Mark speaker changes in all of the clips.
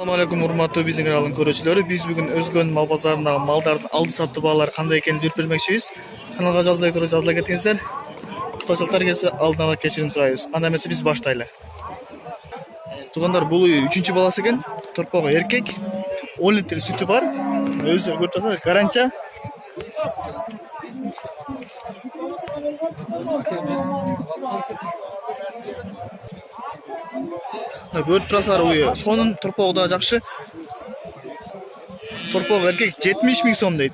Speaker 1: Assalamu alaikum урматтуу биздин каналдын көрүүчүлөрү. Биз бүгүн Өзгөн мал базарындагы малдардын алды сатты баалары кандай экенин билип бермекчибиз. Каналга жазыла кетиңиздер. Кытайчылыктар келсе алдын ала кечирим сурайбыз. Анда эмесе биз баштайлы. Туугандар, бул 3-чү баласы экен. Торпогу эркек. 10 литр сүтү бар. Өздөрү көрүп жатат, гаранча. Көрүп турасыздар, сонун торпогу да жакшы. Торпогу эркек 70 миң сом дейт.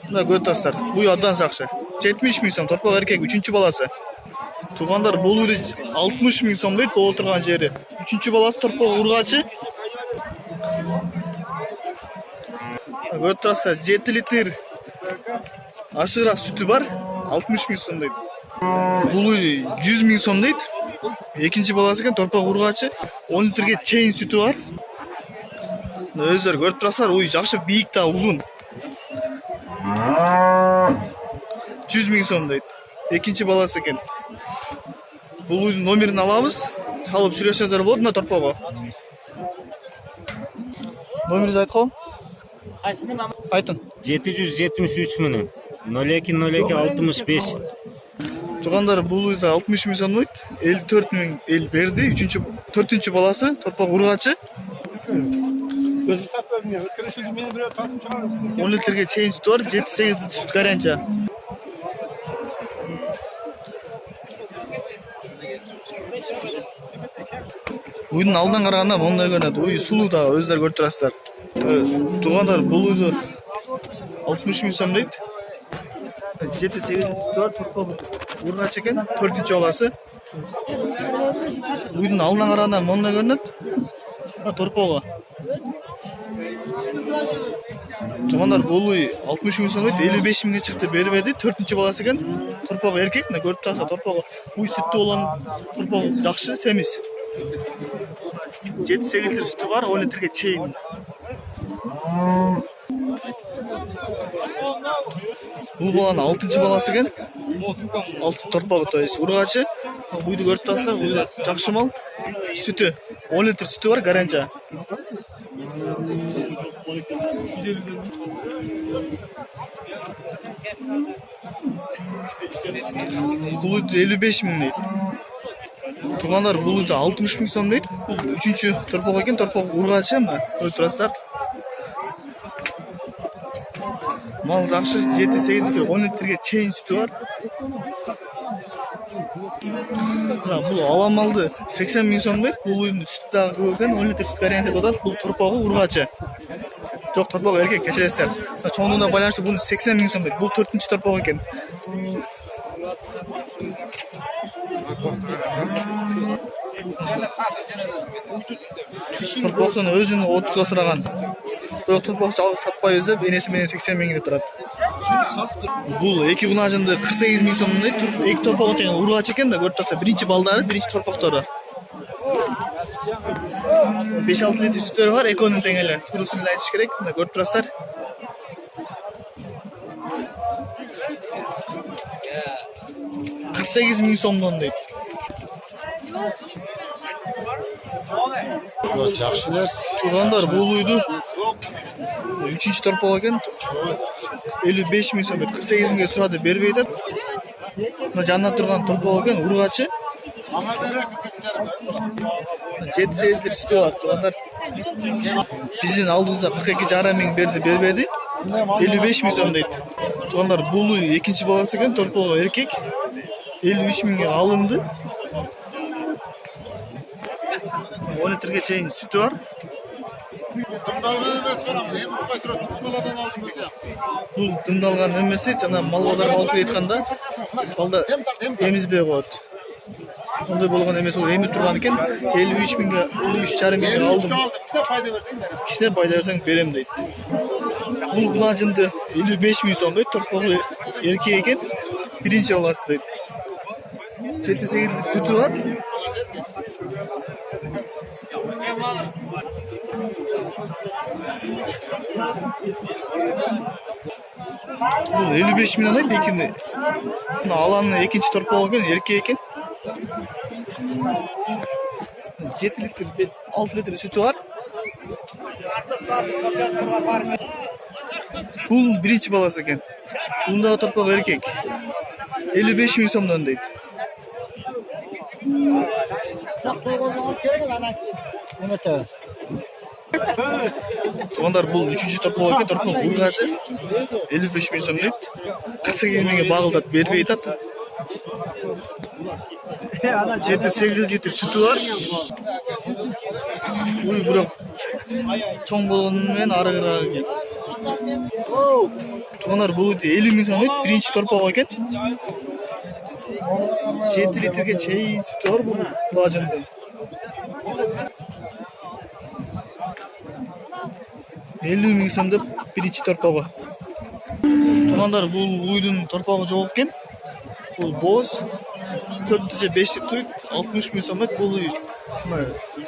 Speaker 1: Мына көрүп турасыздар, буй абдан жакшы. 70 миң сом торпогу эркек 3-чү баласы. Туугандар, бул 60 миң сом дейт, боло турган жери. 3-чү баласы торпогу ургачы. Көрүп турасыздар, 7 литр ашыгыраак сүтү бар, 60 миң сом дейт. Бул 100 миң сом дейт. Экинчи баласы экен, торпогу ургачы, 10 литрге чейин сүтү бар. Өздөрү көрүп турасыздар, жакшы бийик да узун. 100 миң сом дейт. Экинчи баласы экен. Бул номерин алабыз, салып сүйлөшсөңөр болот мына торпогу. Номеринизди айткыла.
Speaker 2: Кайсыны мама?
Speaker 1: Айтын.
Speaker 2: 773 миң. 020265.
Speaker 1: Туугандар, бул 60 миң сом дейт. 54 миң эл берди. 4-чү баласы торпогу ургачы. 10 литрге чейин сүтү бар, 7-8 литр сүт гаранча. Уйдун алдынан караганда мондай көрүнөт. Сулуу да, өздөрү көрүп турасыздар. Туугандар, бул 60 миң сом дейт. 7-8 литр бар, торпогу ургачы экен, 4-чү баласы. Уйдун алдынан караганда мондай көрүнөт. Торпогу. Туугандар, бул 60 миң сом дейт, 55 миңге чыкты, бербеди. 4-чү баласы экен, торпогу эркек. Мына көрүп турасыздар, торпогу сүттүү болгон торпогу жакшы, семиз. 7-8 литр сүтү бар, 10 литрге чейин. Бул баланын 6-чы баласы экен. 6 торпогу, то есть ургачы. Буйду көрүп турасыздар, жакшы мал. Сүтү 10 литр сүтү бар, гаранча. Бул 55 миң дейт. Туугандар, бул 60 миң сом дейт. Бул 3-чү торпогу экен, торпогу ургачы. Мына көрүп турасыздар. Мал жакшы, 7-8 литр, 10 литрге чейин сүтү бар. Бул алам малды 80 миң сом дейт. Бул сүт дагы көп экен, 10 литр сүт гаранча деп атат. Бул торпогу ургачы. Жок, торпогу эркек, кечиресиздер. Чоңдугуна байланыштуу бул 80 миң сом дейт. Бул 4-чү торпогу экен. Торпогун өзүнүн 30га сураган. Бирок торпогу жалгыз сатпайбыз деп, энеси менен 80 миңге турат. Бул эки кунажынды 48 миң сом дейт. Эки торпогу тең ургачы экен да, көрүп турасыздар. Биринчи балдары, биринчи торпоктору. 5-6 литр сүтөрү бар, экөөнүн тең эле. Турусун эле айтыш керек. Мына көрүп турасыздар. $48 миң сомдон дейт.
Speaker 3: Жакшы нерсе.
Speaker 1: Туугандар, бул уйду 3-чү торпогу экен. 55 миң сом, 48 миңге сурады, бербей атат. Мына жанында турган торпогу экен, ургачы. 7-8 литр сүтү бар, туугандар. Биздин алдыбызда 42,5 миң берди, бербеди. 55 миң сом дейт. Туугандар, бул 2-чи баласы экен, торпогу эркек. 53 миңге алынды. 10 литрге чейин сүтү бар. Бул дымдалган эмеси, жана мал базарга алып келатканда балда эмизбей коет. Ондай болгон эмес, ол эми турган экен. 53,5 миңге алдым. Кичине пайда берсең берем дейт. Бул кунажынды 55 миң сом дейт, торпогу эркек экен. Биринчи баласы дейт. 7-8 литр сүтү бар. Бул 55 миң дейт, экини. Мына аланын экинчи торпогу экен, эркек экен. 7 литр, 6 литр sütü var. Бул биринчи баласы экен. Бундагы торпак эркек. 55 миң сомдон дейт. Туугандар, бул үчүнчү торпак экен. Торпак ургачы 55 миң сом дейт. 48 миңге багылдат, бербей атат. 7-8 литр сүтү бар. Уй, бирок чоң болгону менен арыгыраак экен. Туугандар, бул 50 миң сом дейт. Биринчи торпак экен. 7 литрге чейин сүтү бар бул бажындын. 50 миң сом деп биринчи торпагы. Туугандар, бул уйдун торпагы жок экен. Бул боз 4-5 туйт, 60 миң сом дейт. Бул уй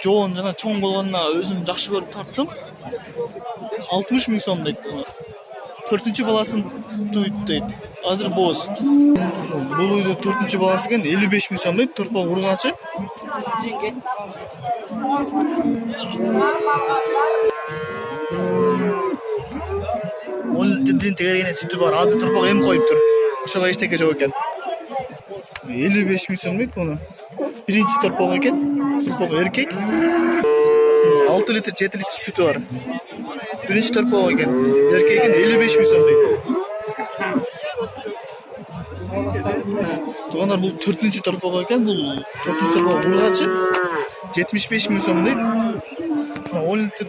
Speaker 1: жоон жана чоң болгонуна өзүм жакшы көрүп тарттым. 60 миң сом дейт. 4-чү баласын туйт дейт. Азыр боз. Бул уйдун 4-чү баласы экен, 55 миң сом дейт. Торпак ургачы. Он дин тегерген сүтү бар. Азыр торпак эм коюптур. Ошого эчтеке жок экен. 55 миң сом дейт муну. Биринчи торпак экен. Торпак эркек. 6 литр, 7 литр сүтү бар. Биринчи торпак экен. Эркек экен, 55 миң сом дейт. Туугандар, бул 4-чү торпак экен. Бул 4-чү торпак ургачы 75 миң сом дейт. 10 литр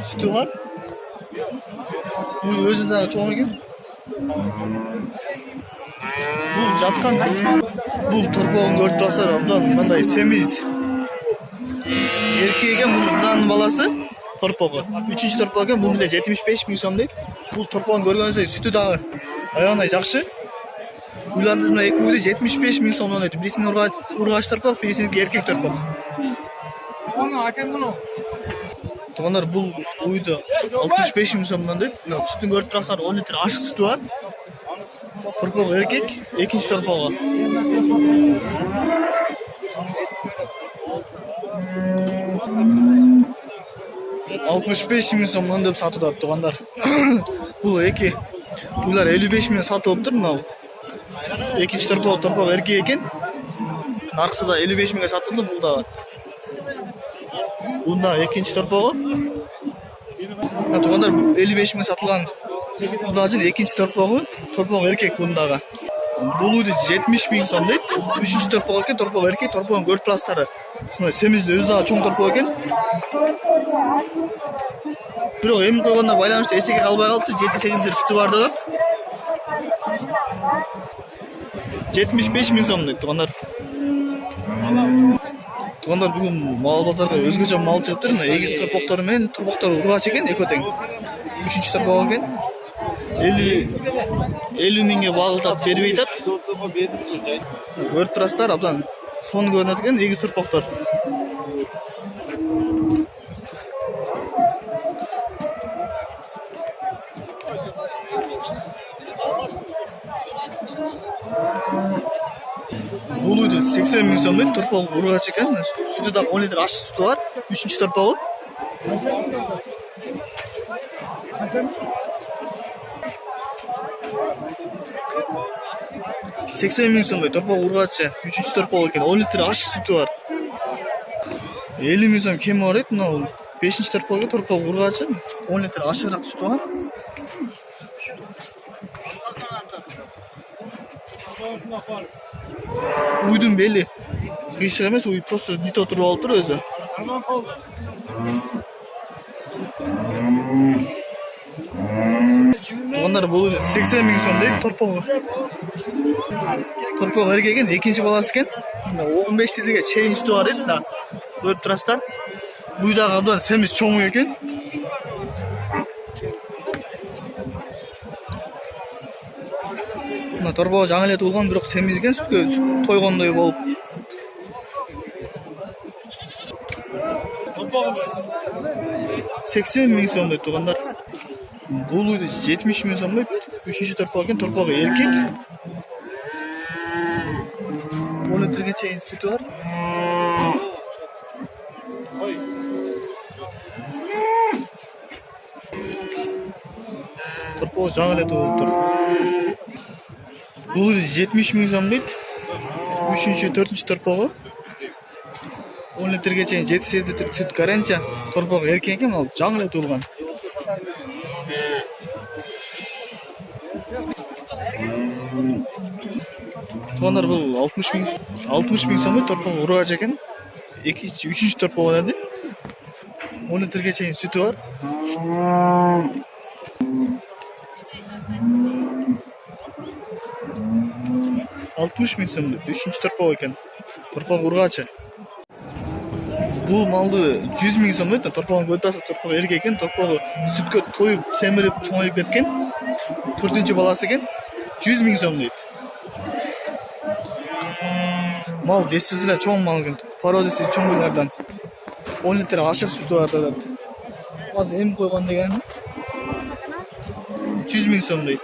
Speaker 1: сүтү бар. Бул өзү да чоң экен. Бул жаткан. Бул торпогун көрүп турасыздар, абдан мындай семиз. Эркек экен, мынданын баласы торпогу. 3-чү торпак экен, бул деле 75 миң сом дейт. Бул торпогун көргөнүздөй сүтү дагы аябай жакшы. Булардын эки уйду 75 миң сомдон дейт. Бирисин ургач торпак, бирисин эркек торпак. Туугандар, бул уйду 65 миң сомдон дейт. Сүтүн көрүп турасыздар, 10 литр ашык сүтү бар. Торпак эркек, экинчи торпагы. $65 миң сомдон деп сатылат, туугандар. Бул эки булар 55 миң сатылыптыр, мына. Экинчи торпак эркек экен. Аркысы да 55 миңге сатылды, бул да. Бунда экинчи торпагы. Туугандар, 55 миң сатылган. Булажын экинчи торпагы, торпак эркек бундагы. Бул уйду 70 миң сом дейт. 3-чү торпак экен, торпак эркек, торпагын көрүп турасыздар. Мына семиз өзү дагы чоң торпак экен. Бирок эми койгонуна байланыштуу эсеге калбай калыптыр, 7-8 литр сүтү бар деп. 75 миң сом дейт, туугандар. Туугандар, бүгүн мал базарга өзгөчө мал чыгыптыр. Эгиз торпактар менен торпактар ургач экен, экөө тең. 3-чү торпак экен. 50 миңге багылдат, бербей атат. Көрүп турасыздар, абдан сонун көрүнөт экен эгиз торпактар. Бул уйду 80 миң сом дейт. Торпак ургач экен. Сүтү да 10 литр ашык сүтү бар. 3-чү торпагы. 80 миң сом дейт. Торпак ургачы 3-чү торпак экен. 10 литр ашык сүтү бар. 50 миң сом кеми бар дейт. Мына 5-чи торпак, торпак ургачы 10 литр ашыгыраак сүтү бар. Уйдун бели кыйшык эмес, уй просто бит отуруп алыптыр өзү. Туугандар, бул 80 миң сом дейт. Торпак эркек экен, экинчи баласы экен. 15 литрге чейин сүтү бар дейт. Көрүп турасыздар. Буй дагы абдан семиз чоң экен. Мына торпагы жаңы эле туулган, бирок семиз экен, сүткө тойгондой болуп. $80 миң сом дейт, туугандар. Бул уйду 70 миң сом дейт. 3-чү торпак экен, торпагы эркек. 10 литрге чейин сүтү бар. Торпогу жаңы эле туулуптур. Бул 70 миң сом дейт. 3-чү, 4-чү торпогу. 10 литрге чейин 7 литр сүт гарантия. Торпогу эркек экен, ал жаңы эле туулган. Тугандар бул 60 миң сом торпогу ургач экен. 3-чү торпогу деди. 10 литрге чейин сүтү бар. 60 миң сом 3-чү торпогу экен. Торпогу ургачы. Бул малды 100 миң сом дейт. Торпогун көтөрсө торпогу эркек экен. Торпогу сүткө тоюп, семирип, чоңоюп кеткен. 4-чү баласы экен. 100 миң сом дейт. Мал действительно чоң мал экен. Породасы чоң бойлардан. 10 литр ашык сүтү бар дедет. Азыр эм койгон деген 100 миң сом дейт.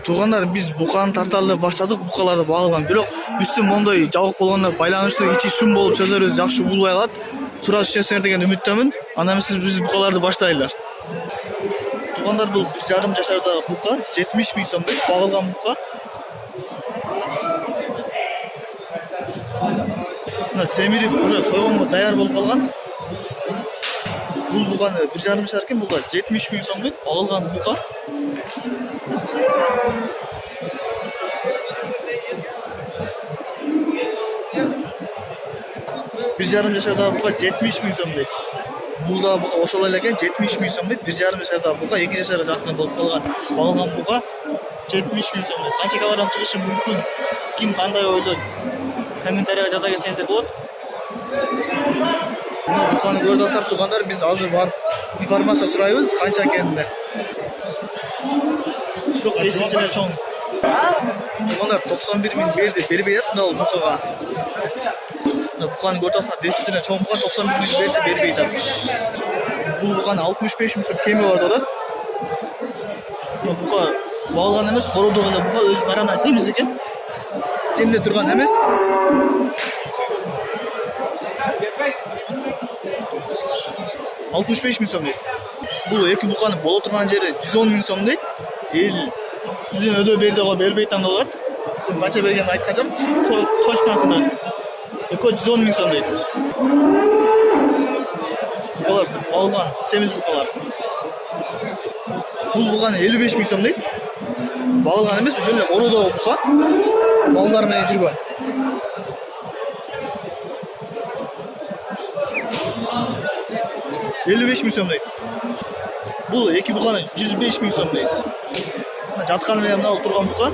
Speaker 1: Тугандар, биз буканы тарталы баштадык, букаларды багылган. Бирок үстү мондой жабык болгондо байланыштуу ичи шум болуп сөзөрүбүз жакшы булбай калат. Туура түшөсүңөр деген үмүттөмүн. Андан биз букаларды баштайлы. Тугандар, бул 1,5 жашардагы бука 70 миң сом дейт, багылган бука. Семирип уже сойгонго даяр болуп калган. Бул буканы 1,5 жашар экен, булда 70 миң сом дейт, багылган бука. Bir yarım yaşarda buka 70 ming so'm deydi. Bulda buka ошол эле экен 70 ming so'm deydi. Bir yarım yaşarda buka 2 жашарга жакын болуп калган. Багылган бука 70 ming so'm deydi. Канчага барам чыгышы мүмкүн? Ким кандай ойлойт? Комментарийге жаза кетсеңиздер болот. Буканы көрүп атсак тугандар, биз азыр барып информация сурайбыз, канча экенин. Бирок эсинче чоң. Тугандар 91 ming берди, бербей жатты ал букага. Буканы көрүп атсак, действительно чоң бука 91 ming берди, бербей жатты. Бул буканы 65 ming so'м кеми бар да. Бука багылган эмес, кородо эле бука өзү карана семиз экен. Темде турган эмес. Altmış beş ming so'm deydi. Бул эки буканы боло турган жери 110 ming so'm дейт. Эл түзүн өдөө берди го бербей тандалат. Канча бергенин айткан жок. Точносун. Эко 110 ming so'm дейт. Букалар алган семиз букалар. Бул буканы 55 ming so'm дейт. Багылган эмес, уже эле ородо бука. Балдар менен жүргөн. $55 ming so'm deydi. Бул эки буканы 105 ming so'm deydi. Жатканы менен мына турган бука.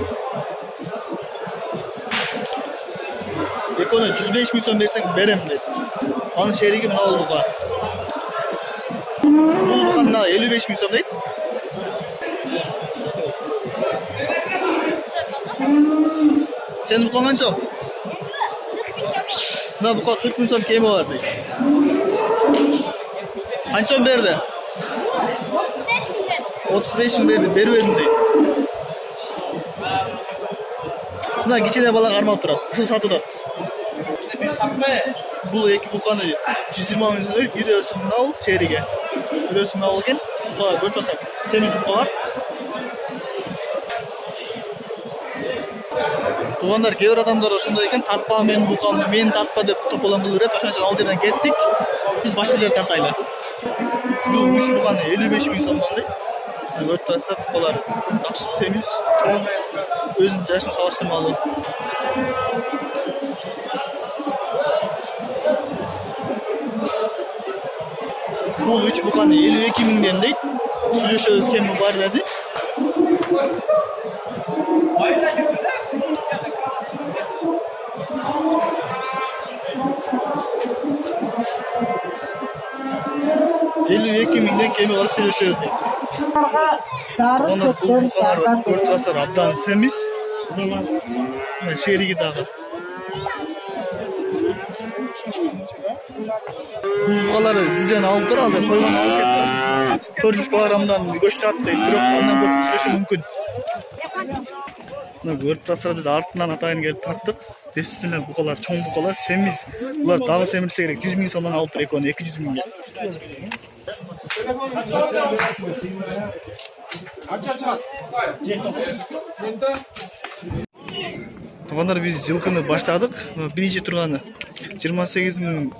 Speaker 1: Экону 105 ming so'm берсең берем дейт. Анын шериги мына бул бука. Бул буканы 55 ming so'm дейт. Сен бука канча? Мына бука 40 ming so'm кеми бар дейт. Kaç son verdi? 35 ming verdi, berbedim deydi. Buna geçene bala karmap turat, kısa satıda. Bu iki bukаны 120 ming so'm deydi, biri ösümünü al şehriga. Biri ösümünü al eken, bukalar bölpasak, semiz bukalar. Тугандар, кейбір адамдар ошондой экен, тартпа мен букамды, мен тартпа деп тополон кылып берет. Ошон үчүн ал жерден кеттик. Биз башка жерде тартайлы. Бул 3 буканы 55 ming so'мдан дейт. Өтүп атсак, булар жакшы семиз, чоң, өзүнүн жашын салыштырмалуу. Бул 3 буканы 52 mingден дейт. Сүйлөшөбүз кеми бар деди. $52 mingden kemi var söylüşüyoruz deyip. Onu bu kadar örtülasar abdan semiz. Şehri dağı. Bu kadar dizden alıp dur azar soygan alıp kettir. 400 kilogramdan göç attı. Bir ondan çok söylüşü mümkün. Örtülasar biz артынан атайын gelip tarttık. Действительно bukalar, çoğun bukalar semiz. Bunlar dağı semirse gerek. 100 ming so'mdan alıp dur ekonu, 200 mingge. Туугандар, биз жылкыны баштадык. Биринчи турганы 28 миң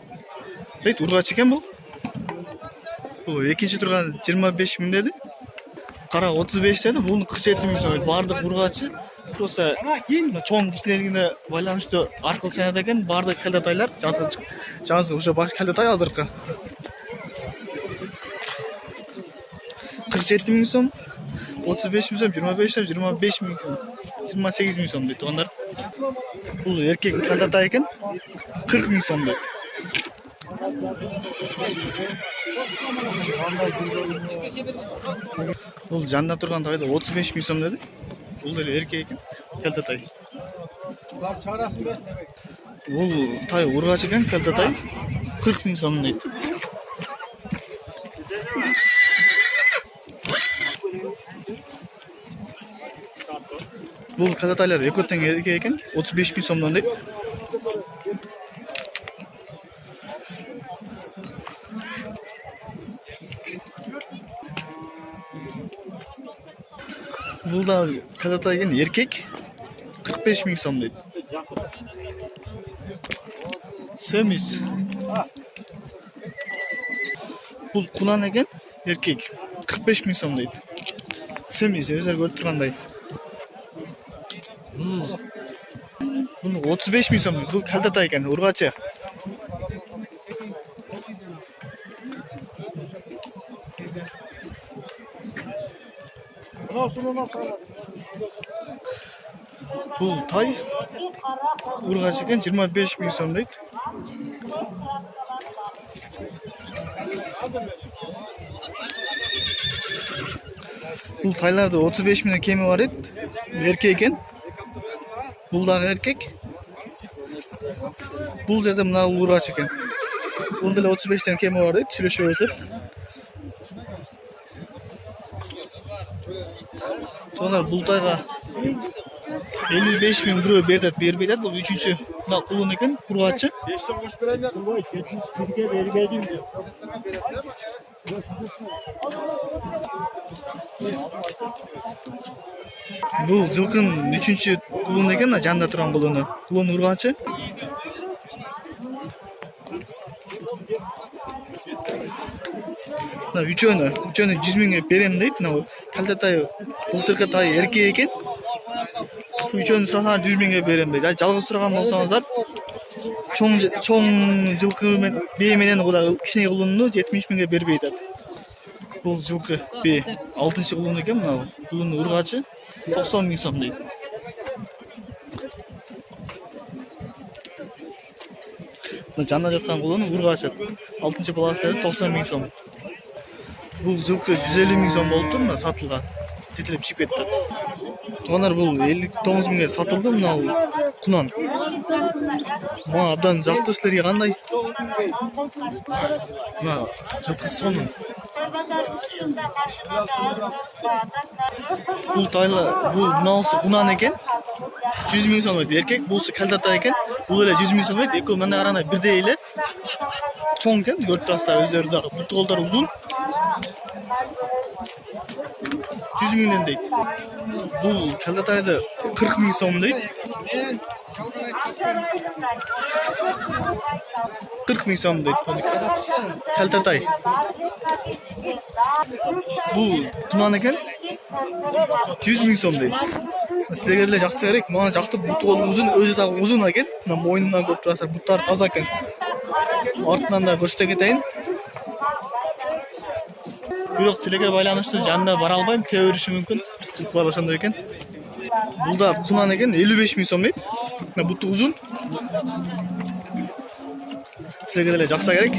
Speaker 1: дейт, ургач экен бул. Бул экинчи турганы 25 миң деди. Кара 35 деди. Бунун 47 миң сом. Бардык ургачы просто чоң кичинелигине байланыштуу аркылуу санат экен. Бардык калдатайлар жазгы уже баш калдатай азыркы 47 миң сом, 35 миң сом, 25 сом, 25 миң сом, 28 миң сом дейт туугандар. Бул эркек калдатай экен, 40 миң сом дейт. Бул жанында турган тайда 35 миң сом деди. Бул деле эркек экен, калдатай. Бул тай ургач экен, калдатай 40 миң сом дейт. Бул калдатайлар экөөтөн эркек экен, 35 миң сомдон дейт. Бул да калдатай экен, эркек 45 миң сом дейт. Семиз. Бул кунан экен, эркек 45 миң сом дейт. Семиз, өзүлөр көрүп тургандай. Bunu 35 миң сом. Бул калдатай экен, ургачы. Бул тай ургач экен, 25 миң сом дейт. Бул тайларды 35 миңден кеми бар дейт. Эркек экен. Бул дагы эркек. Бул жерде мына ургач экен. Бул деле 35тен кеми бар дейт, сүйлөшөбүз деп. Туугандар, бул тайга 55 миң бирөө берет, бербей атат. Бул үчүнчү мына кулун экен, ургачы. 5 сом кош берейин. Сизге бергедим. Бул жылкынын үчүнчү кулун экен, жанында турган кулуну. Кулун ургачы. Үчөөнү 100 миңге берем дейт. Калдатай былтыркы тай эркек экен. Şu үчөөнү сурасаңар 100 миңге берем дейт. Жалгыз турган болсоңуздар чоң жылкы бээ менен кичине кулунну 70 миңге бербей атат. Бул жылкы бээ 6-чы кулун экен, мына кулунун ургачы 90 миң сом дейт. Жанында жаткан кулунун ургачы 6-чы баласы 90 миң сом. Бул жылкы 150 миң сом болуптур, мына сатылган. Жетилип чыгып кетти. Туугандар, бул 59 миңге сатылды, мына кунан. Мага абдан жакты, силерге кандай? Мына жылкы сонун. Бул тайла, бул мынасы кунан экен. 100 миң сом эркек, булсы калдатай экен. Бул эле 100 миң сом экен. Экөө мындай караганда бирдей эле. Чоң экен, көрүп турасыздар, өздөрү дагы. Бут колдору узун. 100 миңден дейт. Бул калдатайды 40 миң сом дейт. 40 миң сом дейт. Калдатай. Бул кунан экен. 100 миң сом дейт. Силерге деле жакшы керек. Мага жакты, буту колу узун, өзү дагы узун экен. Мына мойнунан көрүп турасыздар, буттары таза экен. Артынан да көрсөтө кетейин. Бирок тилекке байланыштуу жанына бара албайм, кээ бериши мүмкүн. Жылкылар ошондой экен. Бул да кунан экен, 55 миң сом дейт. Буту узун. Силерге деле жакса керек.